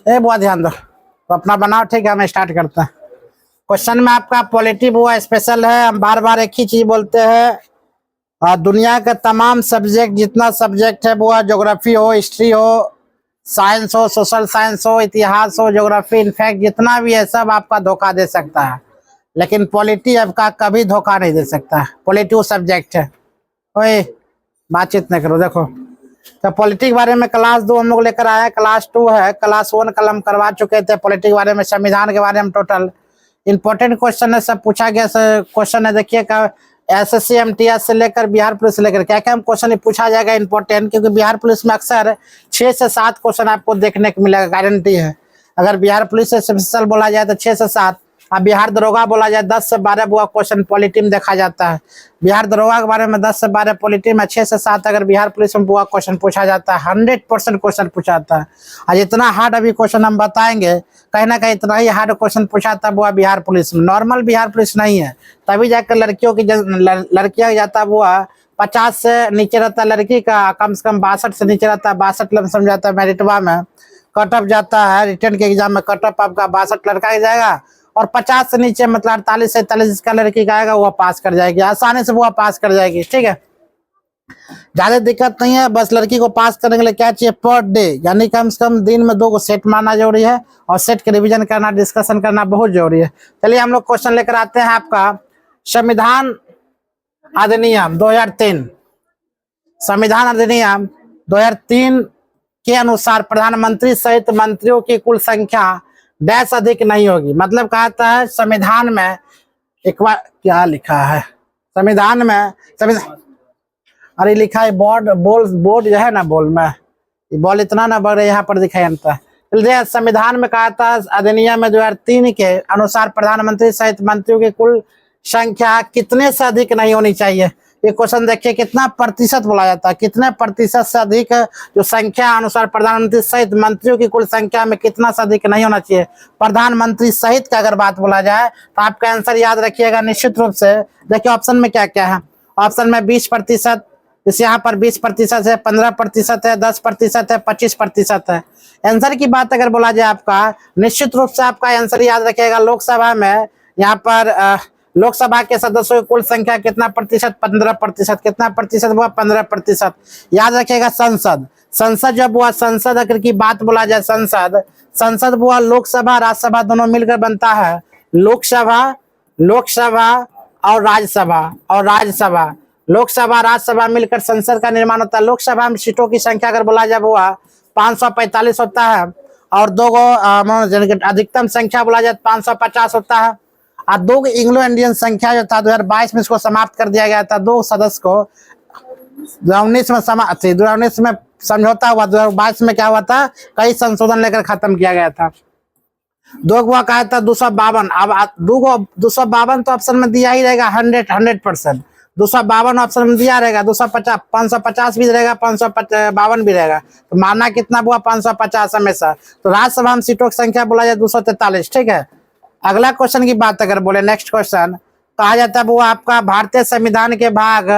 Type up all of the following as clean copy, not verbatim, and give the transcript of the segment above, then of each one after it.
ए बुआ ध्यान दो, तो अपना बनाओ, ठीक है। हम स्टार्ट करते हैं। क्वेश्चन में आपका पॉलिटी बुआ स्पेशल है। हम बार बार एक ही चीज बोलते हैं, दुनिया के तमाम सब्जेक्ट, जितना सब्जेक्ट है बुआ, ज्योग्राफी हो, हिस्ट्री हो, साइंस हो, सोशल साइंस हो, इतिहास हो, ज्योग्राफी, इनफैक्ट जितना भी है सब आपका धोखा दे सकता है, लेकिन पॉलिटी आपका कभी धोखा नहीं दे सकता। पॉलिटी वो सब्जेक्ट है। ओए बातचीत नहीं करो। देखो, तो पॉलिटी के बारे में क्लास 2 हम लोग लेकर आए, क्लास 2 है। क्लास 1 कल हम करवा चुके थे पॉलिटी के बारे में, संविधान के बारे में। टोटल इंपॉर्टेंट क्वेश्चन है, सब पूछा गया क्वेश्चन है। देखिएगा, एसएससी एमटीएस से लेकर बिहार पुलिस से लेकर क्या क्या क्वेश्चन पूछा जाएगा इंपॉर्टेंट, क्योंकि बिहार पुलिस में अक्सर 6 से 7 क्वेश्चन आपको देखने को मिलेगा, गारंटी है। अगर बिहार पुलिस से स्पेशल बोला जाए तो 6 से 7, अब बिहार दरोगा बोला जाए 10 से 12 बुआ क्वेश्चन पॉलिटी में देखा जाता है। बिहार दरोगा के बारे में 10 से 12 पॉलिटी में, 6 से 7 अगर बिहार पुलिस में बुआ क्वेश्चन पूछा जाता है। 100% क्वेश्चन पूछा जाता है। आज इतना हार्ड अभी क्वेश्चन हम बताएंगे, कहीं ना कहीं इतना ही हार्ड क्वेश्चन पूछा था बुआ बिहार पुलिस में। नॉर्मल बिहार पुलिस नहीं है, तभी जाकर लड़कियों की लड़कियां जाता बुआ 50 से नीचे रहता है लड़की का, कम से कम 62 से नीचे रहता है। 62 लमसम जाता है मेरिटवा में, कटअप जाता है रिटर्न के एग्जाम में, कटअप आपका 62 लड़का ही जाएगा, और 50 से नीचे मतलब 48 से 43 का लड़की का आएगा, वो पास कर जाएगी आसानी से, वो पास कर जाएगी। ठीक है, ज्यादा दिक्कत नहीं है। बस लड़की को पास करने के लिए क्या चाहिए, पर डे, यानी कम से कम दिन में 2 को सेट मारना जरूरी है, और सेट के रिवीजन करना, डिस्कशन करना बहुत जरूरी है। चलिए हम लोग क्वेश्चन लेकर आते हैं आपका। संविधान अधिनियम 2003, संविधान अधिनियम 2003 के अनुसार प्रधानमंत्री सहित मंत्रियों की कुल संख्या डैश अधिक नहीं होगी। मतलब कहता है संविधान में, एक बार क्या लिखा है संविधान में, अरे लिखा है बोर्ड जो है ना, बोल में बॉल इतना ना बढ़, यहाँ पर दिखाई देता है। संविधान में कहा था अधिनियम में 2003 के अनुसार प्रधानमंत्री सहित मंत्रियों की कुल संख्या कितने से अधिक नहीं होनी चाहिए। ये क्वेश्चन देखिए, कितना प्रतिशत बोला जाता है, कितने प्रतिशत से अधिक जो संख्या अनुसार प्रधानमंत्री सहित मंत्रियों की कुल संख्या में कितना से अधिक नहीं होना चाहिए। प्रधानमंत्री सहित का अगर बात बोला जाए तो आपका आंसर याद रखिएगा निश्चित रूप से। देखिए ऑप्शन में क्या क्या है, ऑप्शन में 20%, जैसे यहाँ पर 20% है, 15% है, 10% है, 25% है। आंसर की बात अगर बोला जाए आपका, निश्चित रूप से आपका आंसर याद रखिएगा। लोकसभा में यहाँ पर लोकसभा के सदस्यों की कुल संख्या कितना प्रतिशत, 15%। कितना प्रतिशत हुआ, 15%। याद रखिएगा संसद जब हुआ, संसद अगर की बात बोला जाए, संसद हुआ लोकसभा राज्यसभा दोनों मिलकर बनता है। लोकसभा और राज्यसभा, लोकसभा राज्यसभा मिलकर संसद का निर्माण होता है। लोकसभा में सीटों की संख्या अगर बोला जाए हुआ 545 होता है, और 2 अधिकतम संख्या बोला जाए 550 होता है। और 2 इंग्लो इंडियन संख्या जो था 2022 में इसको समाप्त कर दिया गया था। 2 सदस्य को 2019 में समझौता हुआ, 2022 में क्या हुआ था, कई संशोधन लेकर खत्म किया गया था। 2 हुआ कहा था 252, अब 252 तो ऑप्शन में दिया ही रहेगा, 100%। 252 ऑप्शन में दिया रहेगा, 250, 550 भी रहेगा, 552 भी रहेगा, तो मानना कितना हुआ, 550 हमेशा। तो राज्यसभा में सीटों की संख्या बोला जाए 243। ठीक है, अगला क्वेश्चन की बात अगर बोले, नेक्स्ट क्वेश्चन कहा जाता है वो आपका भारतीय संविधान के भाग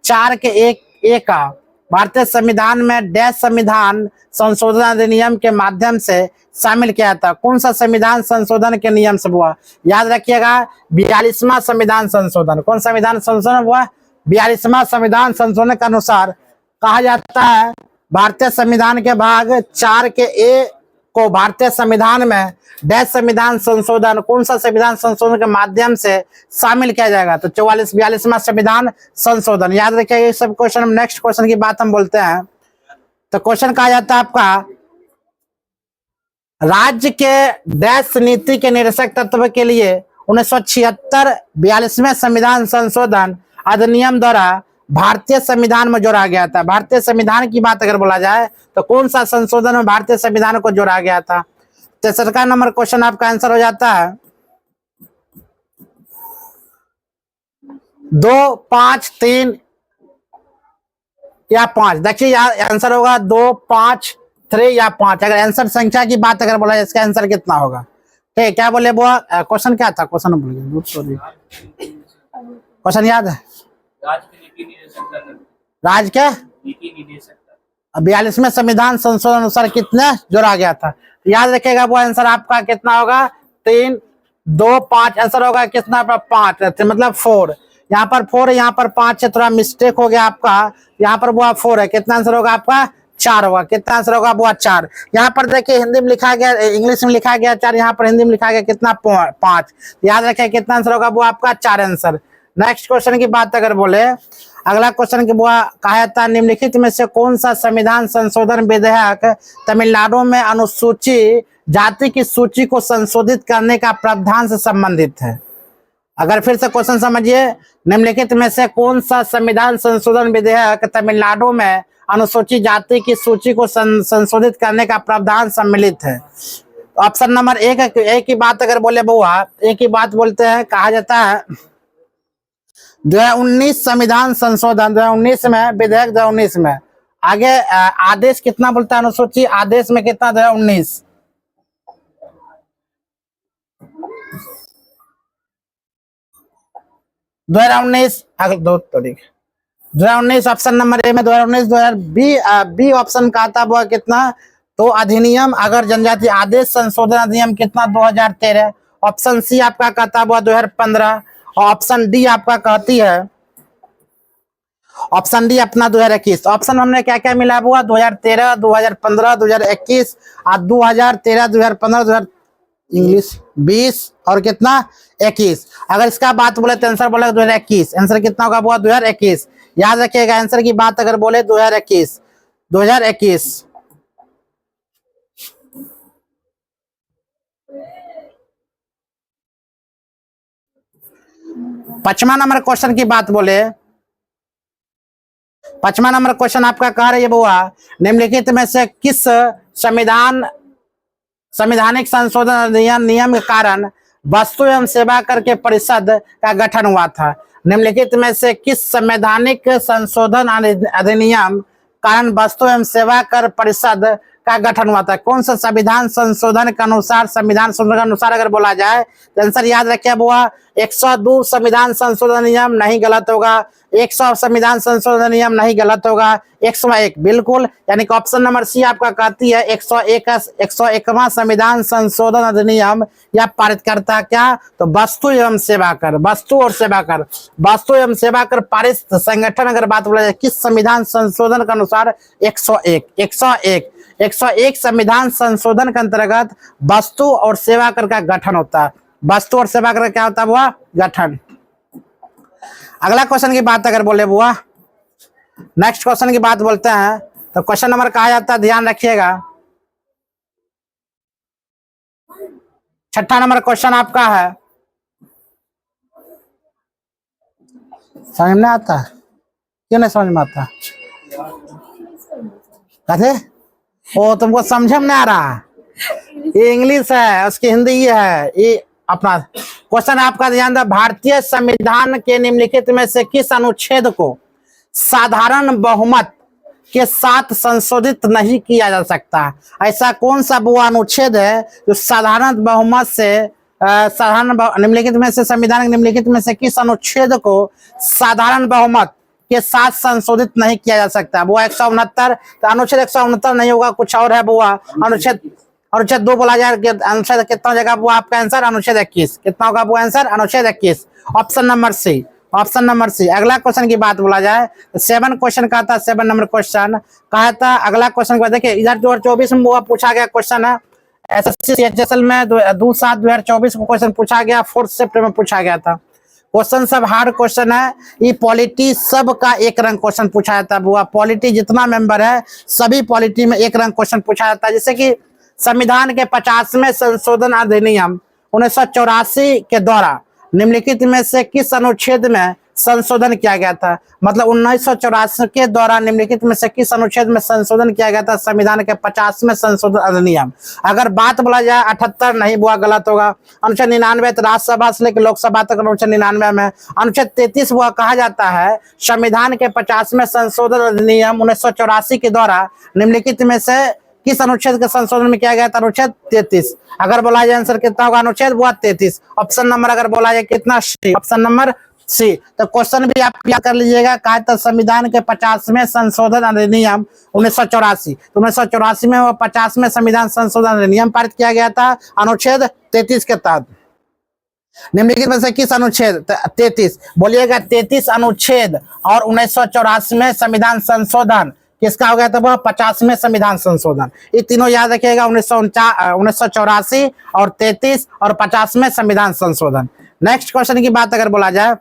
4 के 1 का भारतीय संविधान में डैश संविधान संशोधन अधिनियम के माध्यम से शामिल किया जाता। कौन सा संविधान संशोधन के नियम से हुआ, याद रखिएगा 42वां संविधान संशोधन। कौन संविधान संशोधन हुआ, 42वां संविधान संशोधन के अनुसार कहा जाता है भारतीय संविधान के भाग 4 के 1 को भारतीय संविधान में डैश संविधान संशोधन, कौन सा संविधान संशोधन के माध्यम से शामिल किया जाएगा, तो 42वां संविधान संशोधन। याद रखिए ये सब क्वेश्चन। नेक्स्ट क्वेश्चन की बात हम बोलते हैं, तो क्वेश्चन कहा जाता है आपका, राज्य के डैश नीति के निरसक तत्व के लिए 1976 42वें संविधान संशोधन अधिनियम द्वारा भारतीय संविधान में जोड़ा गया था। भारतीय संविधान की बात अगर बोला जाए तो कौन सा संशोधन में भारतीय संविधान को जोड़ा गया था। 63 नंबर क्वेश्चन आपका आंसर हो जाता है 2, 5, 3 या 5। देखिए आंसर होगा 2, 5, 3 या 5। अगर आंसर संख्या की बात अगर बोला जाए इसका आंसर कितना होगा। ठीक, क्या बोले वो क्वेश्चन क्या था, क्वेश्चन भूल गया, सॉरी। क्वेश्चन याद है, राज क्या 42वें संविधान संशोधन अनुसार कितने जोड़ा गया था? याद रखिएगा वो आंसर आपका कितना होगा, 3, 2, 5 आंसर होगा कितना, 5 मतलब 4। यहाँ पर 4 है, यहाँ पर 5 है, थोड़ा मिस्टेक हो गया आपका, यहाँ पर वो 4 है, कितना आंसर होगा आपका 4 होगा। कितना आंसर होगा वो 4। यहाँ पर देखिए हिंदी में लिखा गया, इंग्लिश में लिखा गया 4, यहाँ पर हिंदी में लिखा गया कितना 5। याद रखें कितना आंसर होगा वो आपका 4 आंसर। नेक्स्ट क्वेश्चन की बात अगर बोले, अगला क्वेश्चन की वो कहा था, निम्नलिखित में से कौन सा संविधान संशोधन विधेयक तमिलनाडु में अनुसूची जाति की सूची को संशोधित करने का प्रावधान से संबंधित है? अगर फिर से क्वेश्चन समझिए, निम्नलिखित में से कौन सा संविधान संशोधन विधेयक तमिलनाडु में अनुसूचित जाति की सूची को संशोधित करने का प्रावधान सम्मिलित है? ऑप्शन नंबर 1 एक की बात अगर बोले बुआ, एक ही बात बोलते हैं, कहा जाता है 2019 संविधान संशोधन 2019 में, विधेयक 2019 में। आगे आदेश कितना बोलता है, अनुसूची आदेश में कितना 2019 अगले 2 तारीख 2019 ऑप्शन नंबर ए में 2019। 2020 बी ऑप्शन का आता हुआ कितना, तो अधिनियम अगर जनजाति आदेश संशोधन अधिनियम कितना 2013। ऑप्शन सी आपका कहता हुआ 2015 और ऑप्शन डी आपका कहती है, ऑप्शन डी अपना 2021। ऑप्शन हमने क्या क्या मिला हुआ, 2013, 2015, 2021 और 2013, 2015, इंग्लिश 20 और कितना 21। अगर इसका बात बोले तो आंसर बोले 2021। आंसर कितना होगा वो 2021। याद रखिएगा आंसर की बात अगर बोले 2021 2021। पांचवा नंबर क्वेश्चन की बात बोले, पांचवा नंबर क्वेश्चन आपका कह रही है बुआ, निम्नलिखित में से किस संवैधानिक संशोधन अधिनियम नियम के कारण वस्तु एवं सेवा कर के परिषद का गठन हुआ था? निम्नलिखित में से किस संवैधानिक संशोधन अधिनियम कारण वस्तु एवं सेवा कर परिषद का गठन हुआ था? कौन सा संविधान संशोधन के अनुसार, संविधान संशोधन के अनुसार अगर बोला जाए तो आंसर याद रखिए बुआ, 102 संविधान संशोधन नियम नहीं गलत होगा, 100 संविधान संशोधन नियम नहीं गलत होगा, 101 बिल्कुल, यानी कि ऑप्शन नंबर सी आपका कहती है 101वां संविधान संशोधन अधिनियम या पारित करता क्या, तो वस्तु एवं सेवा कर, वस्तु और सेवा कर, वस्तु एवं सेवा कर पारित संगठन अगर बात बोला जाए किस संविधान संशोधन के अनुसार, 101 संविधान संशोधन के अंतर्गत वस्तु और सेवा कर का गठन होता है। वस्तु और सेवा कर क्या होता है बुआ, गठन। अगला क्वेश्चन की बात अगर बोले बुआ, नेक्स्ट क्वेश्चन की बात बोलते हैं तो क्वेश्चन नंबर कहा जाता है, ध्यान रखिएगा, 6ठा नंबर क्वेश्चन आपका है, समझ में आता है? क्यों नहीं समझ में आता? कहते ओ तुमको समझ में नहीं आ रहा, ये इंग्लिश है, उसकी हिंदी ये है। ये अपना क्वेश्चन आपका ध्यान दे, भारतीय संविधान के निम्नलिखित में से किस अनुच्छेद को साधारण बहुमत के साथ संशोधित नहीं किया जा सकता? ऐसा कौन सा वो अनुच्छेद है जो साधारण बहुमत से निम्नलिखित में से, संविधान के निम्नलिखित में से किस अनुच्छेद को साधारण बहुमत के साथ संशोधित नहीं किया जा सकता? वो 169, तो अनुच्छेद 169 नहीं होगा, कुछ और है बुआ, अनुच्छेद 2 बोला जाए, अनुच्छेद कितना हो जाएगा वो आपका आंसर, अनुच्छेद 21। कितना होगा वो आंसर, अनुच्छेद 21, option number C, option number C. अगला क्वेश्चन की बात बोला जाए तो 7 क्वेश्चन का था, 7 नंबर क्वेश्चन कहा था। अगला क्वेश्चन को देखिए, इधर 2024 में वो पूछा गया क्वेश्चन है, एसएससी CHSL में 2/7/2024 को क्वेश्चन पूछा गया, 4 शिफ्ट में पूछा गया था। क्वेश्चन सब हार्ड क्वेश्चन है, ये पॉलिटी सब का एक रंग क्वेश्चन पूछा जाता है बुआ, पॉलिटी जितना मेंबर है सभी पॉलिटी में एक रंग क्वेश्चन पूछा जाता है। जैसे कि संविधान के 50वें संशोधन अधिनियम 1984 के द्वारा निम्नलिखित में से किस अनुच्छेद में संशोधन किया गया था? मतलब 1984 के द्वारा निम्नलिखित में से किस अनुच्छेद में संशोधन किया गया था? संविधान के 50वें संशोधन अधिनियम। अगर बात बोला जाए 78 नहीं हुआ, गलत होगा। अनुच्छेद 99 तो राज्यसभा से लेकर लोकसभा तक अनुच्छेद 99 में। अनुच्छेद 33 हुआ कहा जाता है संविधान के 50वें संशोधन अधिनियम 1984 के द्वारा निम्नलिखित में से किस अनुच्छेद के संशोधन में किया गया था? अनुच्छेद 33। अगर बोला जाए आंसर कितना होगा अनुच्छेद वो 33। ऑप्शन नंबर अगर बोला जाए कितना, ऑप्शन नंबर सी। तो क्वेश्चन भी आप याद कर लीजिएगा। कहा था संविधान के 50वें संशोधन अधिनियम 1984, तो 1984 में वो 50वें संविधान संशोधन अधिनियम पारित किया गया था अनुच्छेद 33 के तहत। निम्नलिखित में से किस अनुच्छेद 33 बोलिएगा 33 अनुच्छेद और 1984 में संविधान संशोधन किसका हो गया था? वह 50वें संविधान संशोधन। ये तीनों याद रखिएगा, 1984 और 33 और 50वें संविधान संशोधन। नेक्स्ट क्वेश्चन की बात अगर बोला जाए,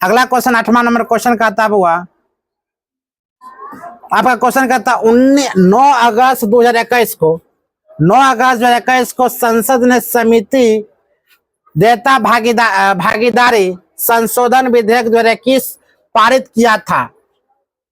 अगला क्वेश्चन 8वां नंबर क्वेश्चन कहता हुआ आपका क्वेश्चन कहता 9 अगस्त 2021 को 9 अगस्त 2021 को संसद ने समिति देयता भागीदारी संशोधन विधेयक 2021 पारित किया था।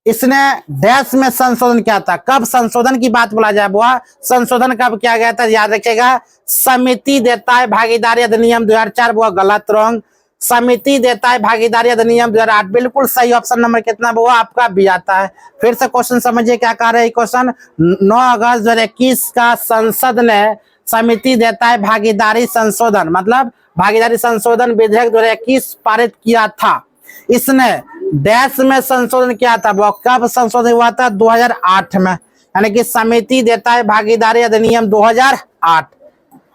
इसने डैश में संशोधन किया था। कब संशोधन की बात बोला जाए, वह संशोधन कब किया गया था? याद रखिएगा, समिति देता है भागीदारी अधिनियम 2004, वह गलत रॉन्ग। समिति देता है भागीदारी अधिनियम 2008 बिल्कुल सही। ऑप्शन नंबर कितना वो आपका बी आता है। फिर से क्वेश्चन समझिए क्या कह रहे हैं क्वेश्चन। 9 अगस्त 2021 का संसद ने समिति देता है भागीदारी संशोधन मतलब भागीदारी संशोधन विधेयक 2021 पारित किया था। इसने डैश में संशोधन किया था। वो कब संशोधन हुआ था? 2008 में, यानी कि समिति देता है भागीदारी अधिनियम 2008।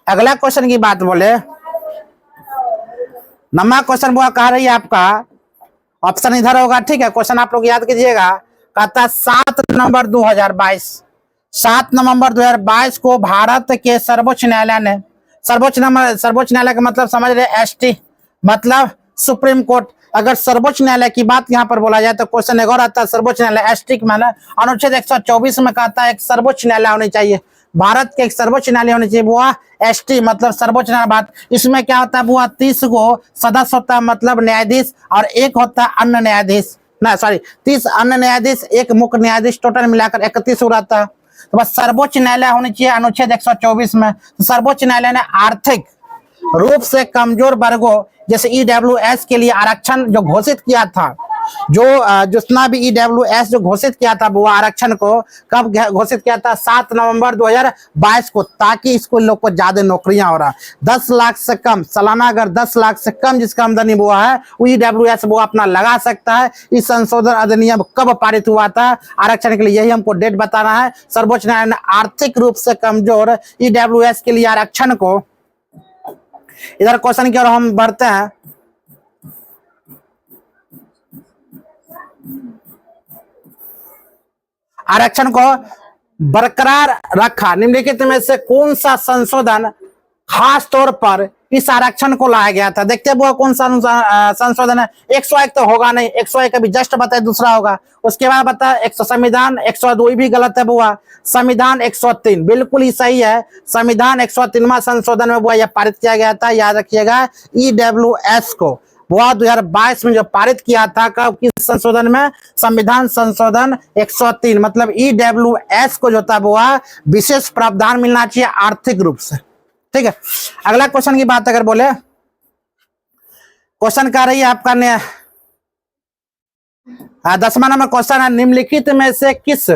अगला क्वेश्चन की बात बोले, नंबर क्वेश्चन वो कह रही है आपका, ऑप्शन इधर होगा, ठीक है। क्वेश्चन आप लोग याद कीजिएगा। कहता 7 नवंबर 2022 को भारत के सर्वोच्च न्यायालय ने, सर्वोच्च न्यायालय का मतलब समझ रहे, एसटी मतलब सुप्रीम कोर्ट। अगर सर्वोच्च न्यायालय की बात यहाँ पर बोला जाए तो क्वेश्चन एक और आता है, सर्वोच्च न्यायालय एसटी माना अनुच्छेद 124 में कहता है एक सर्वोच्च न्यायालय होनी चाहिए, भारत के एक सर्वोच्च न्यायालय होनी चाहिए, वो एसटी मतलब सर्वोच्च न्यायालय। बात इसमें क्या होता है, वो 30 को सदस्य होता है मतलब न्यायाधीश, और एक होता है अन्य न्यायाधीश, ना सॉरी 30 अन्य न्यायाधीश, एक मुख्य न्यायाधीश, टोटल मिलाकर 31 हो रहता है। तो बस सर्वोच्च न्यायालय होनी चाहिए अनुच्छेद 124 में। तो सर्वोच्च न्यायालय ने आर्थिक रूप से कमजोर वर्गों जैसे ईडब्ल्यूएस के लिए आरक्षण जो घोषित किया था, जो जितना भी ईडब्ल्यूएस जो घोषित किया था वो आरक्षण को कब घोषित किया था? 7 नवंबर 2022 को, ताकि स्कूल लोग को ज्यादा नौकरियां हो रहा। 10 लाख से कम सालाना, अगर 10 लाख से कम जिसका आमदनी वो है वो ईडब्ल्यूएस वो अपना लगा सकता है। इस संशोधन अधिनियम कब पारित हुआ था आरक्षण के लिए, यही हमको डेट बताना है। सर्वोच्च न्यायालय ने आर्थिक रूप से कमजोर ईडब्ल्यूएस के लिए आरक्षण को, इधर क्वेश्चन की ओर हम बढ़ते हैं। आरक्षण को बरकरार रखा। निम्नलिखित में से कौन सा संशोधन खास तौर पर इस आरक्षण को लाया गया था? देखते हैं वो कौन सा संशोधन है। 101 तो होगा नहीं, 101 अभी जस्ट बताए, दूसरा होगा। उसके बाद बता संविधान 102 भी गलत है बुआ। संविधान 103 बिल्कुल ही सही है। संविधान 103वां संशोधन में बुआ यह पारित किया गया था, याद रखिएगा। ईडब्ल्यूएस को वो 2022 में जो पारित किया था, कब किस संशोधन में? संविधान संशोधन 103 मतलब ईडब्ल्यूएस को जो था वो विशेष प्रावधान मिलना चाहिए आर्थिक रूप से, ठीक है। अगला क्वेश्चन की बात अगर बोले, क्वेश्चन कर रही है आपका 10वां नंबर क्वेश्चन है, निम्नलिखित में से किस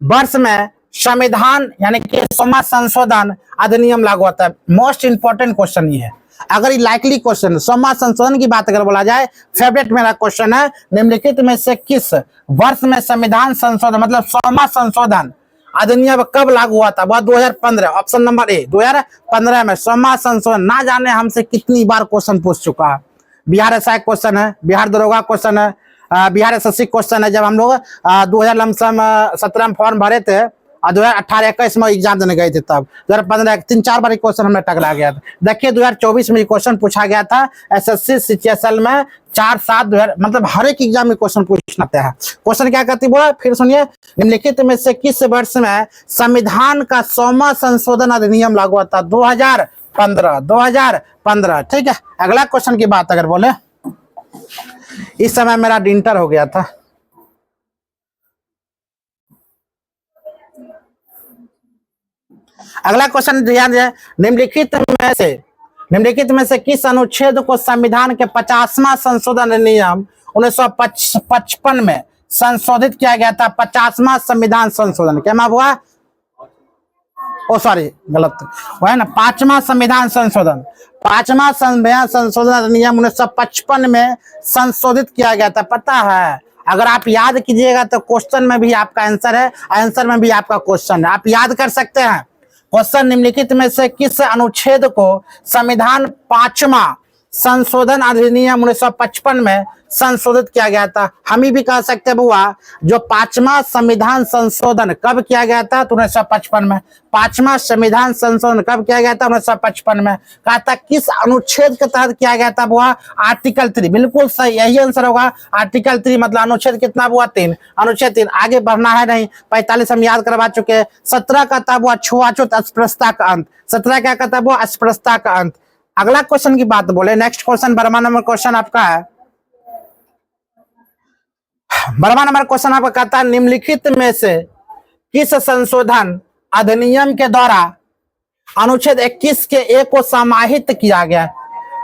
वर्ष में संविधान यानी कि 100वां संशोधन अधिनियम लागू होता है? मोस्ट इंपोर्टेंट क्वेश्चन ये है। अगर ये लाइकली क्वेश्चन 100वां संशोधन की बात अगर बोला जाए, फेवरेट मेरा क्वेश्चन है, निम्नलिखित में से किस वर्ष में संविधान संशोधन मतलब 100वां संशोधन अधिनियम कब लागू हुआ था? वह 2015, ऑप्शन नंबर ए 2015 में 100वां संशोधन। ना जाने हमसे कितनी बार क्वेश्चन पूछ चुका है। बिहार एसआई क्वेश्चन है, बिहार दरोगा क्वेश्चन है, बिहार एसएससी क्वेश्चन है। जब हम लोग 2017 में फॉर्म भरे थे और 2018-21 में एग्जाम देने गए थे, तब 2015 3-4 बार क्वेश्चन हमें टकरा गया था। देखिए 2024 में क्वेश्चन पूछा गया था एसएससी सीजीएसएल में 4-7 मतलब हर एक एग्जाम में क्वेश्चन पूछना है। क्वेश्चन क्या कहती बोला, फिर सुनिए, निम्नलिखित में से किस वर्ष में संविधान का 100वां संशोधन अधिनियम लागू हुआ था? 2015, ठीक है। अगला क्वेश्चन की बात अगर बोले, इस समय मेरा इंटर हो गया था। अगला क्वेश्चन ध्यान दें, निम्नलिखित में से किस अनुच्छेद को संविधान के 50वां संशोधन अधिनियम 1955 में संशोधित किया गया था? 50वां संविधान संशोधन क्या हुआ? ओ सॉरी गलत, वो है ना 5वां संविधान संशोधन। 5वां संविधान संशोधन अधिनियम 1955 में संशोधित किया गया था, पता है? अगर आप याद कीजिएगा तो क्वेश्चन में भी आपका आंसर है, आंसर में भी आपका क्वेश्चन है, आप याद कर सकते हैं। क्वेश्चन निम्नलिखित में से किस अनुच्छेद को संविधान 5वां संशोधन अधिनियम 1955 में संशोधित किया गया था? हम ही भी कह सकते बुआ, जो 5वां संविधान संशोधन कब किया गया था? तो 1955 में। 5वां संविधान संशोधन कब किया गया था? 1955 में। कहा था किस अनुच्छेद के तहत किया गया था बुआ? आर्टिकल 3, बिल्कुल सही, यही आंसर होगा। आर्टिकल 3 मतलब अनुच्छेद कितना बुआ? 3, अनुच्छेद 3। आगे बढ़ना है नहीं, 45 हम याद करवा चुके हैं। 17 का था बुआ छुआछूत अस्पृश्यता का अंत। 17 क्या कहता बुआ? अस्पृश्यता का अंत। अगला क्वेश्चन की बात बोले, नेक्स्ट क्वेश्चन 12वां नंबर क्वेश्चन आपका है। 12वां नंबर क्वेश्चन आपका कहता है निम्नलिखित में से किस संशोधन अधिनियम के द्वारा अनुच्छेद 21 के ए को समाहित किया गया?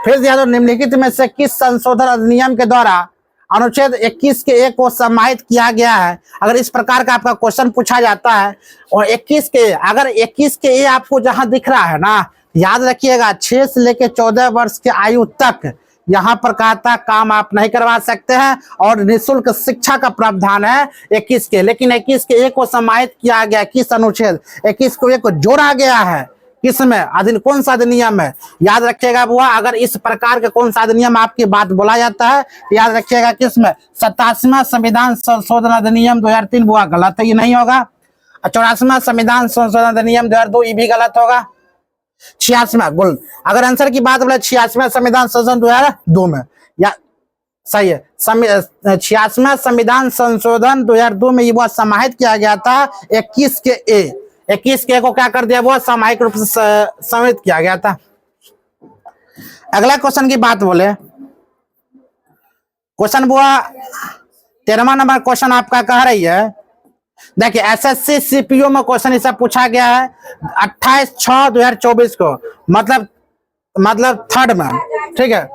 फिर ध्यान दो, निम्नलिखित में से किस संशोधन अधिनियम के द्वारा अनुच्छेद 21 के ए को समाहित किया गया है? अगर इस प्रकार का आपका क्वेश्चन पूछा जाता है और 21 के, अगर 21 के ए आपको जहां दिख रहा है ना, याद रखिएगा 6 से लेकर 14 वर्ष के आयु तक यहाँ पर कहा था काम आप नहीं करवा सकते हैं और निःशुल्क शिक्षा का प्रावधान है 21 के। लेकिन 21 के ए को समाहित किया गया किस अनुच्छेद? 21 को ए को जोड़ा गया है किसमें? कौन सा अधिनियम है? याद रखिएगा बुआ, अगर इस प्रकार के कौन सा अधिनियम आपकी बात बोला जाता है याद रखिएगा किसमें? 87वां संविधान संशोधन अधिनियम 2003 बुआ, गलत है, ये नहीं होगा। 84वां संविधान संशोधन अधिनियम 2002, ये भी गलत होगा। 86वां गुल, अगर आंसर की बात बोले 86वां संविधान संशोधन 2002 में, या सही है 86वां संविधान संशोधन 2002 में ये वो समाहित किया गया था 21 के ए। 21 के ए को क्या कर दिया? वो सामूहिक रूप से समाहित किया गया था। अगला क्वेश्चन की बात बोले, क्वेश्चन बुआ 13वां नंबर क्वेश्चन आपका कह रही है, देखिए एसएससी सीपीओ में क्वेश्चन इसे पूछा गया है 28/6/2024 को, मतलब थर्ड में, ठीक है,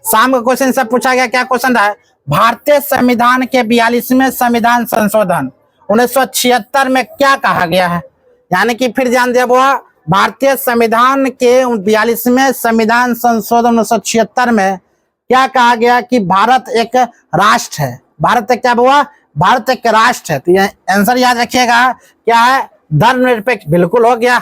शाम का क्वेश्चन से पूछा गया। क्या क्वेश्चन था? भारतीय संविधान के 42वें संविधान संशोधन 1976 में क्या कहा गया है? यानी कि फिर ध्यान दिया बुआ, भारतीय संविधान के 42वें संविधान संशोधन 1976 में क्या कहा गया कि भारत एक राष्ट्र है। भारत क्या बुआ? भारत एक राष्ट्र है। तो ये आंसर याद रखिएगा क्या है? धर्मनिरपेक्ष, बिल्कुल हो गया।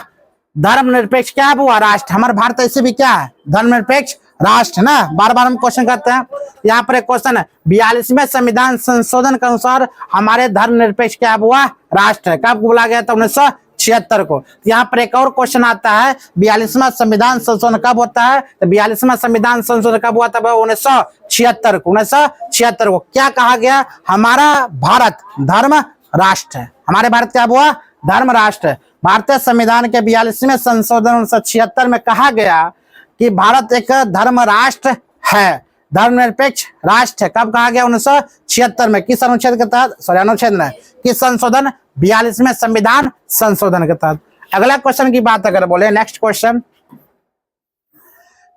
धर्मनिरपेक्ष क्या है बुआ? राष्ट्र। हमारे भारत ऐसे भी क्या है? धर्मनिरपेक्ष राष्ट्र ना। बार बार हम क्वेश्चन करते हैं, यहाँ पर एक क्वेश्चन है 42वें संविधान संशोधन के अनुसार हमारे धर्मनिरपेक्ष क्या हुआ? राष्ट्र है। कब बोला गया था? 1976 को। यहाँ पर एक और क्वेश्चन आता है 42वां संविधान संशोधन कब होता है? तो 42वां संविधान संशोधन कब हुआ था? 1976 को। 1976 को क्या कहा गया? हमारा भारत धर्म राष्ट्र है। हमारे भारत क्या हुआ? धर्म राष्ट्र है। भारतीय संविधान के 42वें संशोधन 1976 में कहा गया कि भारत एक धर्म राष्ट्र है, धर्मनिरपेक्ष राष्ट्र है। कब कहा गया? 1976 में। किस अनुच्छेद के तहत? सॉरी अनुच्छेद में, किस संशोधन? 42वें संविधान संशोधन के तहत। अगला क्वेश्चन की बात अगर बोले, नेक्स्ट क्वेश्चन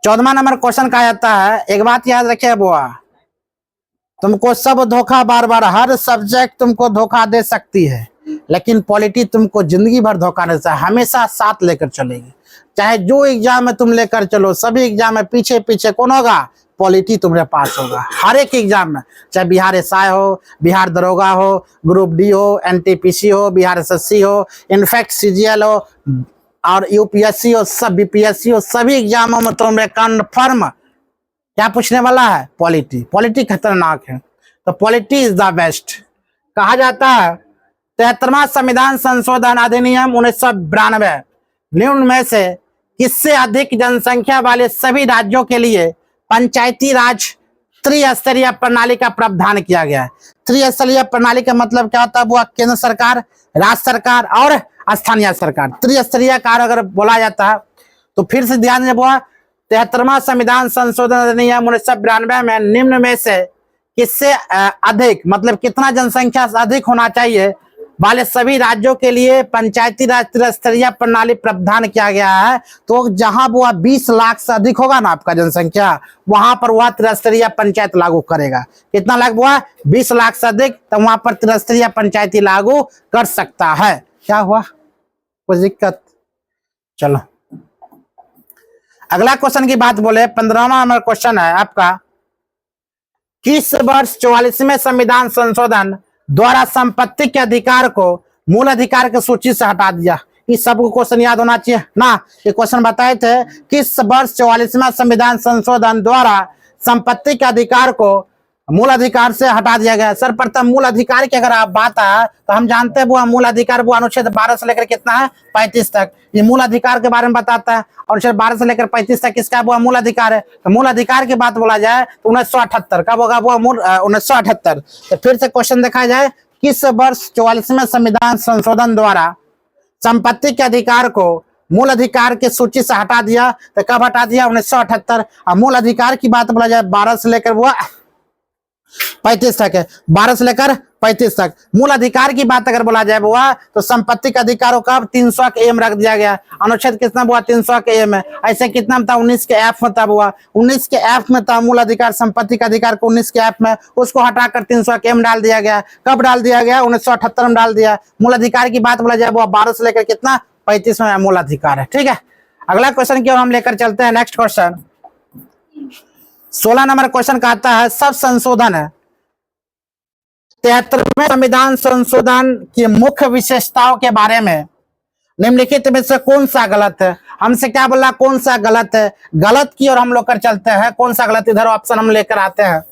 14वां नंबर क्वेश्चन कहा जाता है, एक बात याद रखिए बुआ, तुमको सब धोखा, बार बार हर सब्जेक्ट तुमको धोखा दे सकती है, लेकिन पॉलिटी तुमको जिंदगी भर धोखा नहीं देता, हमेशा साथ लेकर चलेगी। चाहे जो एग्जाम में तुम लेकर चलो, सभी एग्जाम में पीछे पीछे कौन होगा? पॉलिटी तुम्हारे पास होगा हर एक एग्जाम में। चाहे बिहार एसआई हो, बिहार दरोगा हो, ग्रुप डी हो, एनटीपीसी हो, बिहार एसएससी हो, इनफैक्ट सीजीएल हो और यूपीएससी हो, सब बीपीएससी हो, सभी एग्जामों में तुम्हें कन्फर्म क्या पूछने वाला है? पॉलिटी। पॉलिटी खतरनाक है, तो पॉलिटी इज द बेस्ट। कहा जाता है 73वां संविधान संशोधन अधिनियम 1992 निम्न में से किससे अधिक जनसंख्या वाले सभी राज्यों के लिए पंचायती राज त्रिस्तरीय प्रणाली का प्रावधान किया गया है। त्रिस्तरीय प्रणाली का मतलब क्या होता है? वो केंद्र सरकार, राज्य सरकार और स्थानीय सरकार। त्रिस्तरीय कार्य अगर बोला जाता है तो फिर से ध्यान दें बुआ, 73वां संविधान संशोधन अधिनियम 1992 में निम्न में से किससे अधिक, मतलब कितना जनसंख्या से अधिक होना चाहिए वाले सभी राज्यों के लिए पंचायती राज त्रिस्तरीय प्रणाली प्रावधान किया गया है। तो जहां वो 20 लाख से अधिक होगा ना आपका जनसंख्या, वहां पर वह त्रिस्तरीय पंचायत लागू करेगा। कितना लाख हुआ? 20 लाख से अधिक, तो वहां पर त्रिस्तरीय पंचायती लागू कर सकता है। क्या हुआ? कोई दिक्कत? चलो अगला क्वेश्चन की बात बोले, 15वां नंबर क्वेश्चन है आपका, किस वर्ष 44वें संविधान संशोधन द्वारा संपत्ति के अधिकार को मूल अधिकार की सूची से हटा दिया? इस सबको क्वेश्चन याद होना चाहिए ना। ये क्वेश्चन बताए थे, किस वर्ष 44वां संविधान संशोधन द्वारा संपत्ति के अधिकार को मूल अधिकार से हटा दिया गया। सर्वप्रथम मूल अधिकार की अगर आप बात है तो हम जानते हैं वो मूल अधिकार वो अनुच्छेद 12 से लेकर कितना है 35 तक, ये मूल अधिकार के बारे में बताता है। अनुच्छेद 12 से लेकर 35 तक किसका वो मूल अधिकार है। तो मूल अधिकार की बात बोला जाए तो 1978 कब होगा वो मूल 1978। तो फिर से क्वेश्चन देखा जाए, किस वर्ष 44वें संविधान संशोधन द्वारा संपत्ति के अधिकार को मूल अधिकार की सूची से हटा दिया? तो कब हटा दिया? 1978। और मूल अधिकार की बात बोला जाए 12 से लेकर वो 35 तक है, 12 से लेकर 35 तक। मूल अधिकार की बात अगर बोला जाए बुआ तो संपत्ति के अधिकारों का 300 के एम रख दिया गया। अनुच्छेद कितना बुआ 300 के एम है। ऐसे कितना था 19 के एफ में था बुआ, 19 के एफ में था मूल अधिकार संपत्ति का अधिकार को 19 के एफ में, उसको हटाकर 300 के एम डाल दिया गया। कब डाल दिया गया? 1978 में डाल दिया। मूल अधिकार की बात बोला जाए बुआ 12 से लेकर कितना 35 में मूल अधिकार है। ठीक है, अगला क्वेश्चन की ओर हम लेकर चलते हैं। नेक्स्ट क्वेश्चन 16 नंबर क्वेश्चन कहता है, सब संशोधन है 73वें संविधान संशोधन की मुख्य विशेषताओं के बारे में निम्नलिखित में से कौन सा गलत है? हमसे क्या बोला कौन सा गलत है? गलत की ओर हम लोग कर चलते हैं। कौन सा गलत? इधर ऑप्शन हम लेकर आते हैं।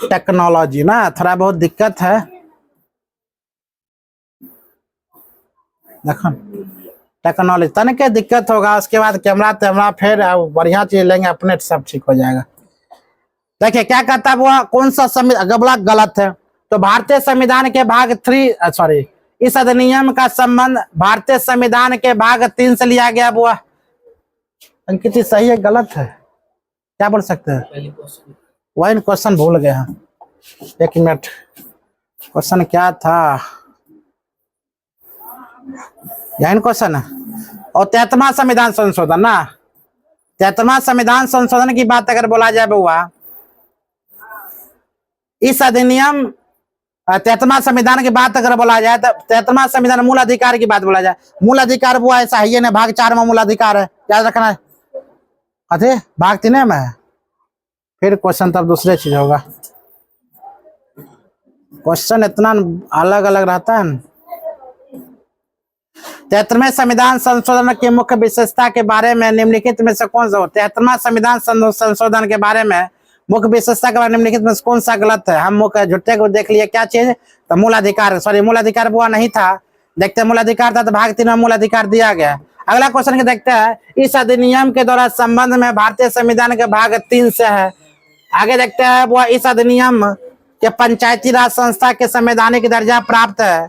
टेक्नोलॉजी ना थोड़ा बहुत दिक्कत है, देखो टेक्नोलॉजी तन के दिक्कत होगा, उसके बाद कैमरा फिर बढ़िया चीज लेंगे अपने सब ठीक हो जाएगा। देखिए क्या कहता है वो, कौन सा संविधान गलत है? तो भारतीय संविधान के भाग 3 सॉरी इस अधिनियम का संबंध भारतीय संविधान के भाग 3 से लिया गया। बुआ अंकित सही है गलत है क्या बोल सकते हैं? वही क्वेश्चन भूल गए हम, एक मिनट क्वेश्चन क्या था? यही क्वेश्चन है। और 73वां संविधान संशोधन ना, 73वां संविधान संशोधन की बात अगर बोला जाए बुआ, इस अधिनियम 73वां संविधान की बात अगर बोला जाए तो 73वां संविधान मूल अधिकार की बात बोला जाए, मूल अधिकार वो ऐसा ही है ना, भाग 4 में मूल अधिकार है, याद रखना है। अरे भाग 3 में है, फिर क्वेश्चन तब दूसरे चीज होगा। क्वेश्चन इतना अलग अलग रहता है। 73वें संविधान संशोधन की मुख्य विशेषता के बारे में निम्नलिखित में से कौन सा? 73वां संविधान संशोधन के बारे में मुख्य विशेषता के बारे में निम्नलिखित में कौन सा गलत है? हम मुख्य झुट्टे को देख लिए क्या चीज? तो मूल अधिकार, सॉरी मूल अधिकार बुआ नहीं था, देखते मूल अधिकार था तो भाग 3 में मूल अधिकार दिया गया। अगला क्वेश्चन के देखते हैं, इस अधिनियम के द्वारा संबंध में भारतीय संविधान के भाग 3 से है। आगे देखते हैं वो, इस अधिनियम के पंचायती राज संस्था के संवैधानिक दर्जा प्राप्त है।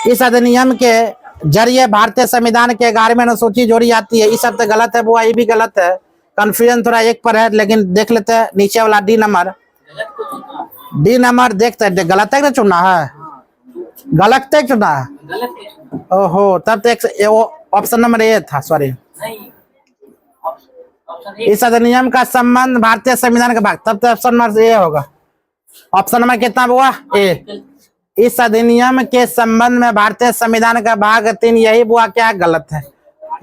इस अधिनियम के जरिए भारतीय संविधान के 11वें अनुसूची जोड़ी जाती है। इस सब तो गलत है बुआ, ये भी गलत है। कंफ्यूजन थोड़ा एक पर है, लेकिन देख लेते हैं नीचे वाला डी नंबर देखते हैं। गलत है चुना है, गलत है चुना है। ओहो तब तो ऑप्शन नंबर ए था, सॉरी। इस अधिनियम का संबंध भारतीय संविधान के भाग, तब तो ऑप्शन नंबर ए होगा। ऑप्शन नंबर कितना हुआ? ए। इस अधिनियम के संबंध में भारतीय संविधान का भाग 3 यही बुआ क्या गलत है?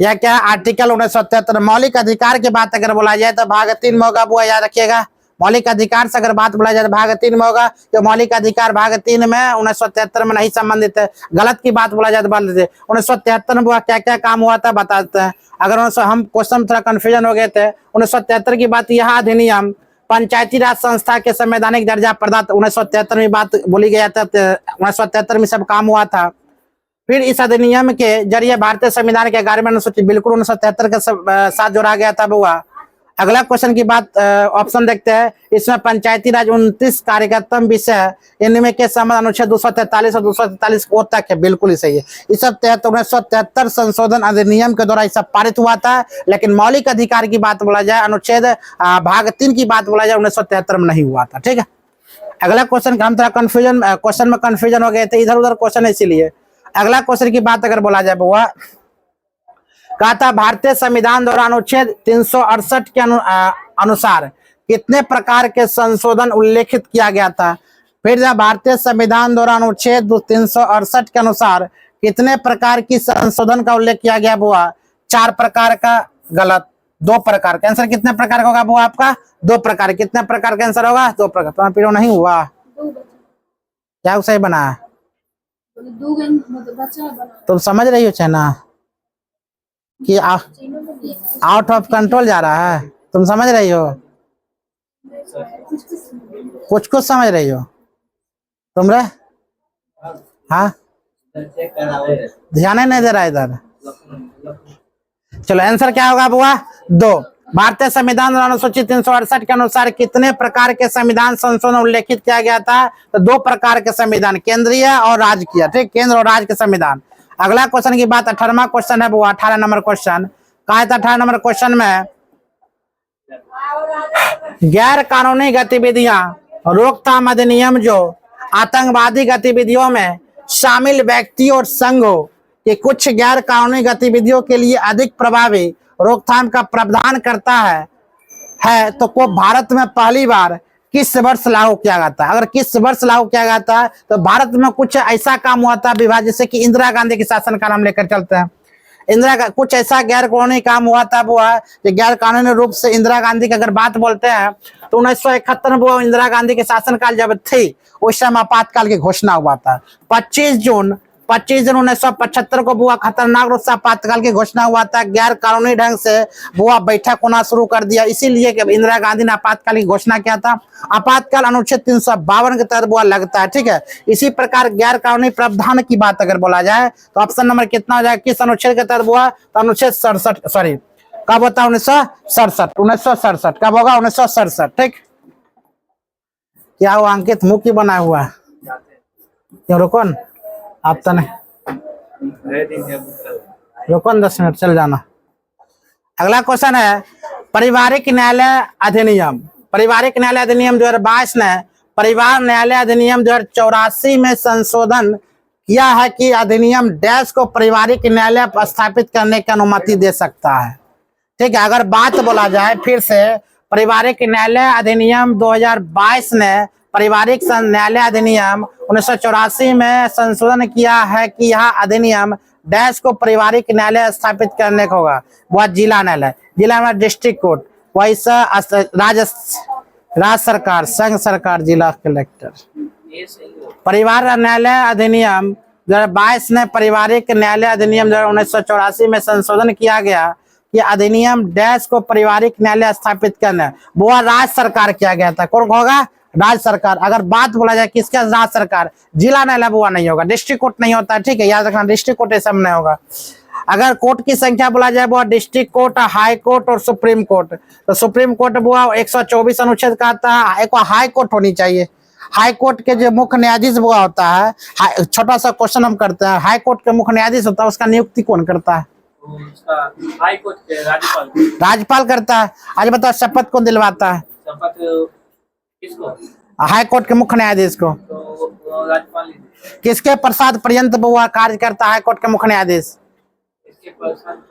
या क्या आर्टिकल 1973 मौलिक अधिकार की बात अगर बोला जाए तो भाग 3 में होगा बुआ, याद रखिएगा। मौलिक अधिकार से अगर बात बोला जाए तो भाग 3 में होगा, तो मौलिक अधिकार भाग 3 में 1973 में नहीं संबंधित है। गलत की बात बोला जाए तो बात 1973 में बुआ क्या क्या काम हुआ था बता देते हैं। अगर हम क्वेश्चन थोड़ा कंफ्यूजन हो गए थे, 1973 की बात, यह अधिनियम पंचायती राज संस्था के संवैधानिक दर्जा प्रदान 1973 में बात बोली गया था, 1973 में सब काम हुआ था। फिर इस अधिनियम के जरिए भारतीय संविधान के 11वें अनुसूची बिल्कुल 1973 के साथ जोड़ा गया था बुआ। अगला क्वेश्चन की बात ऑप्शन देखते हैं, इसमें पंचायती राज 29 कार्यक्रम विषय है, इनमें के संबंध अनुच्छेद 243 और 243 को तक है, बिल्कुल ही सही है। इस सब 1973 संशोधन अधिनियम के द्वारा सब पारित हुआ था, लेकिन मौलिक अधिकार की बात बोला जाए, अनुच्छेद भाग 3 की बात बोला जाए 1973 में नहीं हुआ था। ठीक है, अगला क्वेश्चन हम थोड़ा कंफ्यूजन क्वेश्चन में कंफ्यूजन हो गए थे, इधर उधर क्वेश्चन इसीलिए। अगला क्वेश्चन की बात अगर बोला जाए बुआ, कहा था भारतीय संविधान द्वारा अनुच्छेद 368 के अनुसार कितने प्रकार के संशोधन उल्लेखित किया गया था? फिर भारतीय संविधान द्वारा अनुच्छेद 368 के अनुसार कितने प्रकार की संशोधन का उल्लेख किया गया बुआ? 4 प्रकार का। गलत। 2 प्रकार का। आंसर कितने प्रकार का होगा बुआ आपका? 2 प्रकार। कितने प्रकार का आंसर होगा? 2 प्रकार। तुम्हारा पीरियड नहीं हुआ क्या? सही बना? तुम समझ रही हो ना कि आउट ऑफ कंट्रोल जा रहा है? तुम समझ रही हो? कुछ कुछ समझ रही हो तुम रे? हाँ, ध्यान ही नहीं दे रहा इधर। चलो आंसर क्या होगा बुआ? 2। भारतीय संविधान अनुसूची 368 के अनुसार कितने प्रकार के संविधान संशोधन उल्लेखित किया गया था? तो 2 प्रकार के संविधान, केंद्रीय और राजकीय। ठीक, केंद्र और राज्य के संविधान। अगला क्वेश्चन की बात 18वां क्वेश्चन है बुआ, 18 नंबर क्वेश्चन। कहा था 18 नंबर क्वेश्चन में गैर कानूनी गतिविधियां रोकथाम अधिनियम जो आतंकवादी गतिविधियों में शामिल व्यक्तियों और संघों के कुछ गैर कानूनी गतिविधियों के लिए अधिक प्रभावी रोकथाम का प्रावधान करता है तो को भारत में पहली बार किस वर्ष लागू किया गया था? अगर किस वर्ष लागू किया गया था तो भारत में कुछ ऐसा काम हुआ था विभाग, जैसे कि इंदिरा गांधी के शासन का नाम लेकर चलते हैं। इंदिरा का कुछ ऐसा गैर कानूनी काम हुआ था वो है, गैर कानूनी रूप से इंदिरा गांधी की अगर बात बोलते हैं तो 1971 में वो इंदिरा गांधी के शासनकाल जब थी उस समय आपातकाल की घोषणा हुआ था। 25 जून 1975 को बुआ खतरनाक रूप से आपातकाल की घोषणा हुआ था। गैर कानूनी ढंग से बुआ बैठक होना शुरू कर दिया, इसीलिए कि इंदिरा गांधी ने आपातकाल की घोषणा किया था। आपातकाल अनुच्छेद 352 के तहत बुआ लगता है। ठीक है, इसी प्रकार गैर कानूनी प्रावधान की बात अगर बोला जाए तो ऑप्शन नंबर कितना हो जाएगा? किस अनुच्छेद के तहत बुआ? तो अनुच्छेद 67, सॉरी कब होता है? 1967 कब होगा? 1967। ठीक, क्या वो अंकित मुंह की बना हुआ है? क्यों रुको न, आप तो नहीं रुको न, 10 मिनट चल जाना। अगला क्वेश्चन है पारिवारिक न्यायालय अधिनियम। पारिवारिक न्यायालय अधिनियम 2022 ने परिवार न्यायालय अधिनियम 2084 में संशोधन किया है कि अधिनियम डैश को पारिवारिक न्यायालय स्थापित करने की अनुमति दे सकता है। ठीक है, अगर बात बोला जाए फिर से, पारिवारिक न्यायालय अधिनियम 2022 ने पारिवारिक न्यायालय अधिनियम 1984 में संशोधन किया है कि यह अधिनियम डैश को पारिवारिक न्यायालय स्थापित करने का होगा। वह जिला न्यायालय, जिला में डिस्ट्रिक्ट कोर्ट, वैसा राज्य सरकार, संघ सरकार, जिला कलेक्टर। परिवार न्यायालय अधिनियम 2022 ने पारिवारिक न्यायालय अधिनियम 1984 में संशोधन किया गया कि अधिनियम डैश को पारिवारिक न्यायालय स्थापित करना वो राज्य सरकार किया गया था। कौन होगा? राज्य सरकार। अगर बात बोला जाए किसका? राज्य सरकार। जिला न्यायालय बुआ नहीं होगा, डिस्ट्रिक्ट कोर्ट नहीं होता। ठीक है, याद रखना, डिस्ट्रिक्ट कोर्ट ऐसा नहीं होगा। अगर कोर्ट की संख्या बोला जाए वो डिस्ट्रिक्ट कोर्ट, हाई कोर्ट और सुप्रीम कोर्ट। तो सुप्रीम कोर्ट बुआ 124 अनुच्छेद का आता है, एक हाई कोर्ट होनी चाहिए। हाई कोर्ट के जो मुख्य न्यायाधीश बुआ होता है, छोटा सा क्वेश्चन हम करते हैं, हाई कोर्ट के मुख्य न्यायाधीश होता है, उसका नियुक्ति कौन करता है? हाई कोर्ट के राज्यपाल करता है। आज बताओ शपथ कौन दिलवाता है? शपथ किसको? हाई कोर्ट के मुख्य न्यायाधीश को। तो राज्यपाल। किसके प्रसाद पर्यंत बुआ कार्य करता है हाई कोर्ट के मुख्य न्यायाधीश?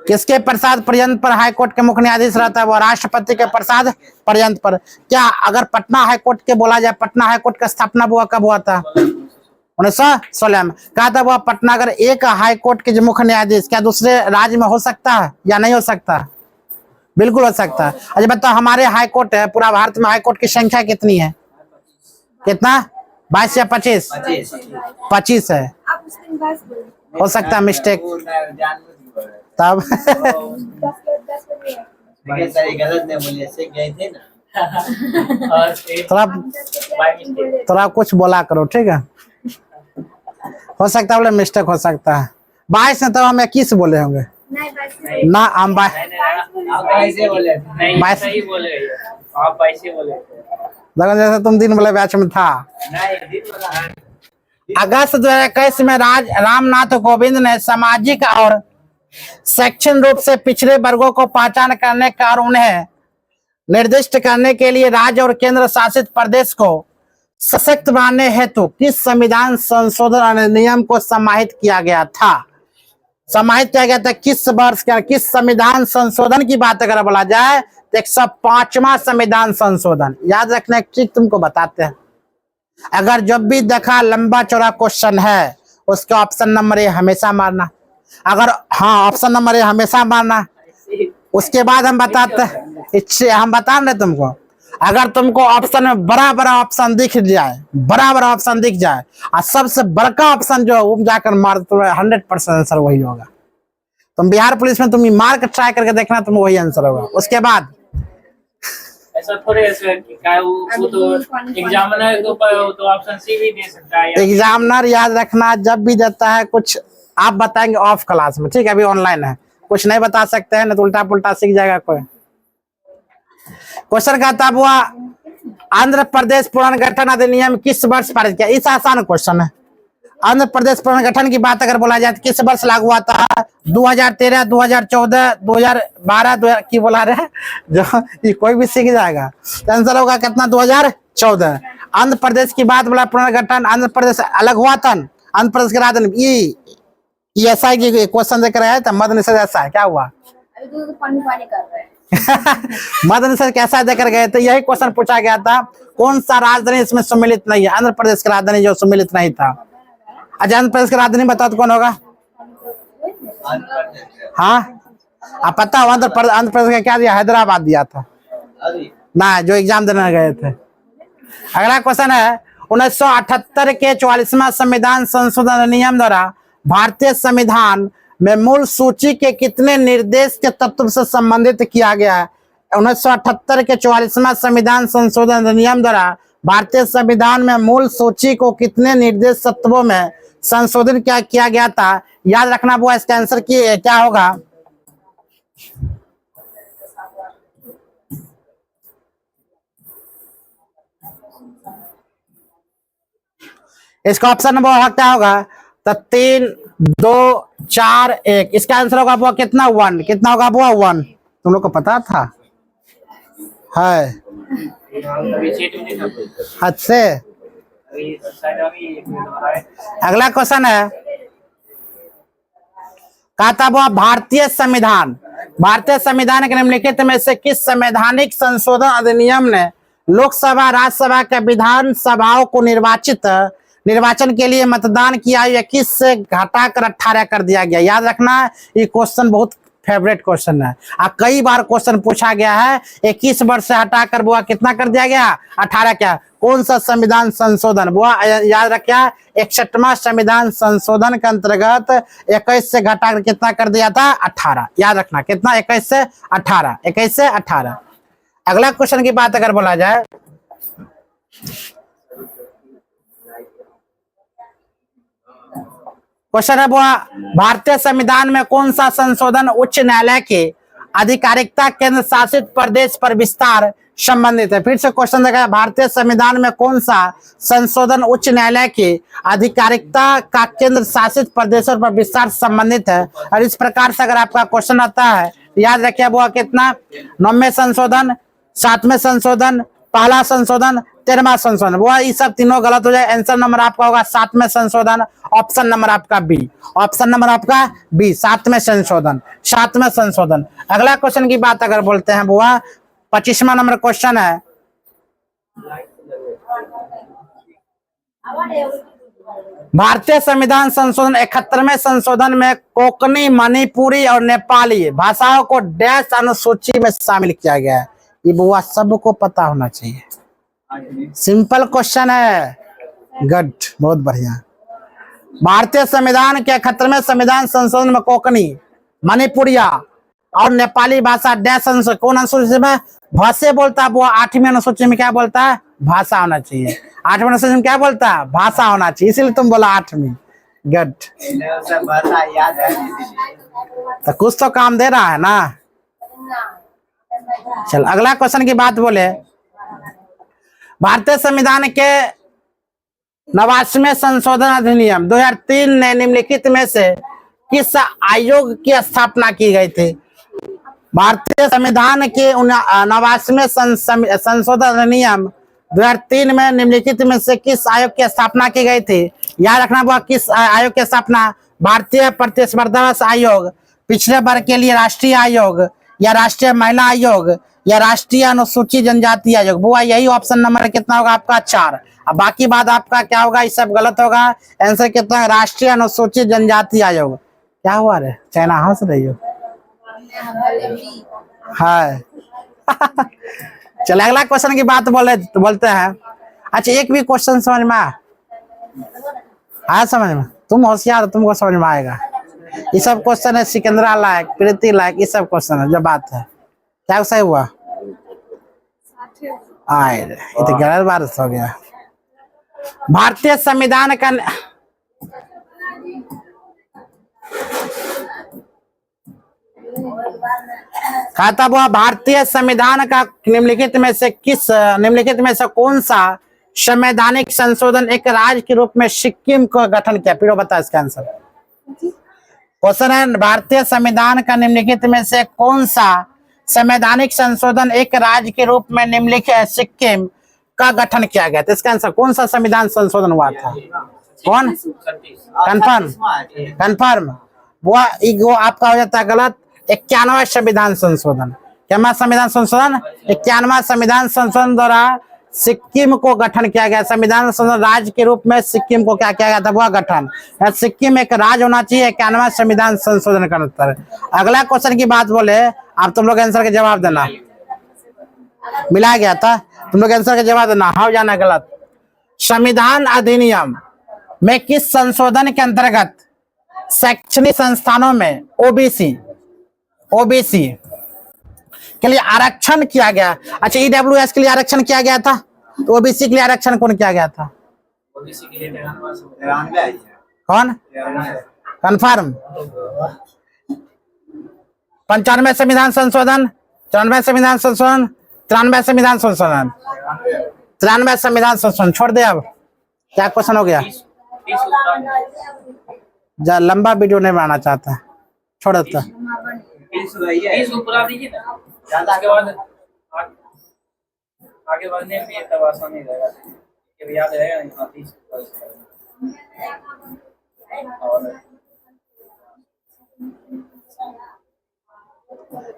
किसके प्रसाद पर्यंत पर हाई कोर्ट के मुख्य न्यायाधीश रहता है? वो राष्ट्रपति के प्रसाद पर्यंत पर। क्या अगर पटना हाई कोर्ट के बोला जाए, पटना हाई कोर्ट का स्थापना बुआ कब हुआ था? 1916 में। कहा था वो पटना अगर एक हाई कोर्ट के जो मुख्य न्यायाधीश क्या दूसरे राज्य में हो सकता है या नहीं हो सकता? बिल्कुल हो सकता है। अच्छा बताओ, हमारे हाई कोर्ट है, पूरा भारत में हाई कोर्ट की संख्या कितनी है? कितना? 22 या 25? 25 है। हो सकता है मिस्टेक तब। थोड़ा कुछ बोला करो, ठीक है? हो सकता है बोले मिस्टेक हो सकता है। 22 ने तो हम 21 बोले होंगे ना, हम 22 जैसे तुम दिन बोले बैच में था। अगस्त 2021 में रामनाथ कोविंद ने सामाजिक और शैक्षणिक रूप से पिछड़े वर्गों को पहचान करने का और उन्हें निर्दिष्ट करने के लिए राज्य और केंद्र शासित प्रदेश को सशक्त बनाने हेतु किस संविधान संशोधन अधिनियम को समाहित किया गया था? समाहित किया गया था किस वर्ष का? किस संविधान संशोधन की बात अगर बोला जाए तो 105वां संविधान संशोधन। याद रखना, एक ट्रिक तुमको बताते हैं। अगर जब भी देखा लंबा चौड़ा क्वेश्चन है उसके ऑप्शन नंबर ए हमेशा मारना। अगर हाँ ऑप्शन नंबर ए हमेशा मारना। उसके बाद हम बताते हैं, इससे हम बता रहे तुमको, अगर तुमको ऑप्शन में बड़ा बड़ा ऑप्शन दिख जाए, बड़ा बड़ा ऑप्शन दिख जाए और सबसे बड़का ऑप्शन जो है वो जाकर मार, तो 100% आंसर वही होगा। तुम बिहार पुलिस में तुम मार कर ट्राई करके देखना, तुम वही आंसर होगा। उसके बाद ऐसा थोड़े ऐसे कि क्या वो तो एग्जामिनर के ऊपर हो, तो ऑप्शन सी भी दे सकता है। एग्जामिनर याद रखना जब भी देता है कुछ आप बताएंगे ऑफ क्लास में, ठीक है? अभी ऑनलाइन है, कुछ नहीं बता सकते हैं, नहीं तो उल्टा पुल्टा सीख जाएगा कोई। क्वेश्चन कहता हुआ आंध्र प्रदेश पुनर्गठन अधिनियम किस वर्ष पारित किया? इस आसान क्वेश्चन है। आंध्र प्रदेश पुनर्गठन की बात अगर बोला जाए तो किस वर्ष लागू हुआ था? 2013, 2014, 2012, 2000 की बोला रहे जो ये कोई भी सीख जाएगा। तो आंसर होगा कितना? 2014। आंध्र प्रदेश की बात बोला पुनर्गठन, आंध्र प्रदेश अलग हुआ था, आंध्र प्रदेश के राजधानी ये ऐसा की क्वेश्चन देकर आया था। मध्य निषेध ऐसा है, क्या हुआ? अभी तो पानी पानी कर रहे हैं। मध्य निषेध कैसा देकर गए थे? यही क्वेश्चन पूछा गया था। कौन सा राजधानी इसमें सम्मिलित नहीं है? आंध्र प्रदेश की राजधानी जो सम्मिलित नहीं था। अच्छा आंध्र प्रदेश की राजधानी बताओ तो कौन होगा? हाँ आप पता हो? आंध्र प्रदेश का क्या दिया? हैदराबाद दिया था ना, जो एग्जाम देने गए थे। अगला क्वेश्चन है 1978 के 44वां संविधान संशोधन अधिनियम द्वारा भारतीय संविधान में मूल सूची के कितने निर्देश के तत्व से संबंधित किया गया है? 1978 के 44वां संविधान संशोधन अधिनियम द्वारा भारतीय संविधान में मूल सूची को कितने निर्देश तत्वों में संशोधन क्या किया गया था? याद रखना वो इसका आंसर की क्या होगा? इसका ऑप्शन नंबर क्या होगा? तो 3, 2, 4, 1। इसका आंसर होगा वो कितना? 1। कितना होगा वो? 1। तुम लोग को पता था है? अभी चेक नहीं था। अच्छे। अभी शायद अभी एक मिनट हो रहा है। अगला क्वेश्चन है कहता वो भारतीय संविधान के निम्नलिखित में से किस संवैधानिक संशोधन अधिनियम ने लोकसभा राज्यसभा के विधान सभाओं को निर्वाचन के लिए मतदान की आयु 21 से घटाकर 18 कर दिया गया? याद रखना ये क्वेश्चन बहुत फेवरेट क्वेश्चन है। कई बार क्वेश्चन पूछा गया है। 21 वर्ष से हटाकर वो कितना कर दिया गया? 18। क्या कौन सा संविधान संशोधन? वो याद रखिए 61वां संविधान संशोधन के अंतर्गत 21 से घटाकर कितना कर दिया था? 18। याद रखना कितना? 21 से 18। 21 से 18। अगला क्वेश्चन की बात अगर बोला जाए क्वेश्चन है वो भारतीय संविधान में कौन सा संशोधन उच्च न्यायालय के आधिकारिकता केंद्र शासित प्रदेश पर विस्तार संबंधित है? फिर से क्वेश्चन देखा, भारतीय संविधान में कौन सा संशोधन उच्च न्यायालय के आधिकारिकता का केंद्र शासित प्रदेशों पर विस्तार संबंधित है? और इस प्रकार से अगर आपका क्वेश्चन आता है याद रखिए वो कितना? 9वें संशोधन, 7वें संशोधन, पहला संशोधन, 13वां संशोधन। वो ये सब तीनों गलत हो जाए। आंसर नंबर आपका होगा 7वें संशोधन। ऑप्शन नंबर आपका बी। ऑप्शन नंबर आपका बी, 7वें संशोधन। 7वें संशोधन। अगला क्वेश्चन की बात अगर बोलते हैं बुआ 25वां नंबर क्वेश्चन है भारतीय संविधान संशोधन 71वें संशोधन में कोंकणी, मणिपुरी और नेपाली भाषाओं को डैश अनुसूची में शामिल किया गया है। ये बुआ सबको पता होना चाहिए। सिंपल क्वेश्चन है। गुड, बहुत बढ़िया। भारतीय संविधान के 71वें संविधान संशोधन में कोंकणी, मणिपुरिया और नेपाली भाषा डैश अनुसूची, कौन अनुसूची में? भाषा बोलता है वो 8वीं अनुसूची में क्या बोलता है? भाषा होना चाहिए। 8वीं अनुसूची में क्या बोलता है? भाषा होना चाहिए, इसीलिए तुम बोला 8वीं। गुड, तो कुछ तो काम दे रहा है ना। चल अगला क्वेश्चन की बात बोले भारतीय संविधान के 89वें संशोधन अधिनियम 2003 ने निम्नलिखित में से किस आयोग की स्थापना की गई थी? भारतीय संविधान के 89वें संशोधन अधिनियम 2003 में निम्नलिखित में से किस आयोग की स्थापना की गई थी? याद रखना वो किस आयोग की स्थापना? भारतीय प्रतिस्पर्धा आयोग, पिछड़े वर्ग के लिए राष्ट्रीय आयोग, या राष्ट्रीय महिला आयोग, या राष्ट्रीय अनुसूचित जनजाति आयोग? बुआ यही ऑप्शन नंबर कितना होगा आपका? 4। अब बाकी बात आपका क्या होगा, ये सब गलत होगा। आंसर कितना है, राष्ट्रीय अनुसूचित जनजाति आयोग। क्या हुआ रे, चाइना हंस रही हो? है चलो अगला क्वेश्चन की बात बोलते हैं। अच्छा एक भी क्वेश्चन समझ में आया समझ में? तुम होशियार, तुमको समझ में आएगा। ये सब क्वेश्चन है सिकंदरा लायक, प्रीति लायक, ये सब क्वेश्चन है। जो बात है क्या सही हुआ? आए ये तो गलत बात हो गया। भारतीय संविधान का कहता हुआ भारतीय संविधान का निम्नलिखित में से कौन सा संवैधानिक संशोधन एक राज्य के रूप में सिक्किम को गठन किया? फिर बता इसका आंसर। क्वेश्चन है भारतीय संविधान का निम्नलिखित में से कौन सा संवैधानिक संशोधन एक राज्य के रूप में निम्नलिखित सिक्किम का गठन किया गया? तो इसका आंसर कौन सा संविधान संशोधन हुआ था? कौन? कंफर्म वो आपका हो जाता है गलत। 91वां संविधान संशोधन। क्या संविधान संशोधन? 91वां संविधान संशोधन द्वारा सिक्किम को गठन किया गया। संविधान संशोधन राज्य के रूप में सिक्किम को क्या किया गया था? वह गठन। सिक्किम एक राज्य होना चाहिए। 91वां संविधान संशोधन का उत्तर। अगला क्वेश्चन की बात बोले, आप तुम लोग आंसर के जवाब देना। मिला गया था, तुम लोग आंसर के जवाब देना। हाँ जाना गलत। संविधान अधिनियम में किस संशोधन के अंतर्गत शैक्षणिक संस्थानों में ओबीसी के लिए आरक्षण किया गया? अच्छा ईडब्ल्यूएस के लिए आरक्षण किया गया था, तो ओबीसी के लिए आरक्षण कौन किया गया था? कौन? कंफर्म। 95 संविधान संशोधन, 94 संविधान संशोधन, 93 संविधान संशोधन, 93 संविधान संशोधन। छोड़ दे। अब क्या क्वेश्चन हो गया? लंबा वीडियो नहीं बनाना चाहता, छोड़ देता। आगे बढ़ने में तब आसानी रहेगा, याद रहेगा नहीं।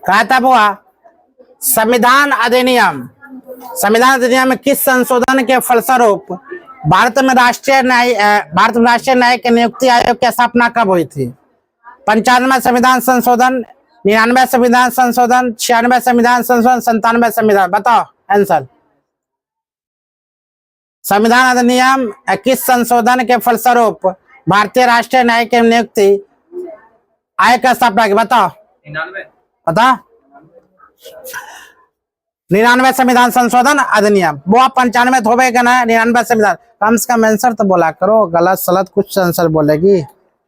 कहता हुआ संविधान अधिनियम में किस संशोधन के फलस्वरूप भारत में राष्ट्रीय न्यायिक नियुक्ति आयोग की स्थापना कब हुई थी? 95वां संविधान संशोधन, 99वां संविधान संशोधन, 96वां संविधान संशोधन, 97वां संविधान। बताओ आंसर। संविधान अधिनियम किस संशोधन के फलस्वरूप भारतीय राष्ट्रीय न्यायिक नियुक्ति आयोग की स्थापना की? बताओ। 99 संविधान संशोधन अधिनियम। वो आप 95 हो गए ना। 99 संविधान। कम से कम आंसर तो बोला करो। गलत सलत कुछ आंसर बोलेगी,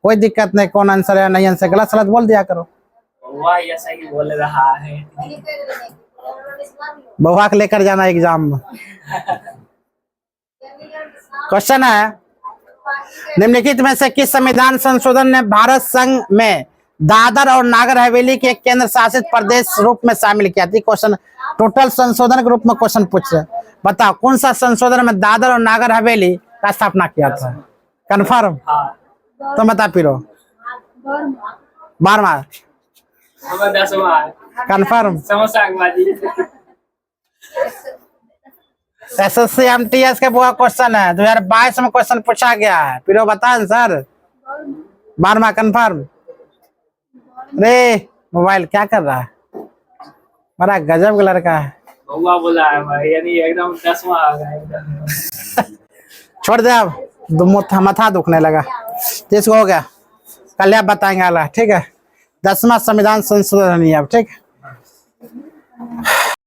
कोई दिक्कत नहीं। कौन आंसर है नहीं आंसर, गलत सलत बोल दिया करो। सही बोल रहा है। बहुआ के लेकर जाना एग्जाम में। क्वेश्चन है निम्नलिखित में से किस संविधान संशोधन ने भारत संघ में दादर और नागर हवेली के केंद्र शासित प्रदेश रूप में शामिल किया? थी क्वेश्चन टोटल संशोधन के रूप में क्वेश्चन पूछ रहे। बताओ कौन सा संशोधन में दादर और नागर हवेली का स्थापना किया था? कंफर्म? तो बता पिरो। 12वां कंफर्म। एसएससी एमटीएस के वो क्वेश्चन है 2022 में क्वेश्चन पूछा गया है। पिरो बता आंसर। 12वां कंफर्म। रे मोबाइल क्या कर रहा है? बड़ा गजब का लड़का है। बोला है भाई, यानी एकदम 10वां आ गया। छोड़ दे अब, माथा दुखने लगा। इसको हो गया, कल आप बताएंगे अल्लाह। ठीक है 10वां संविधान संशोधन है अब। ठीक है।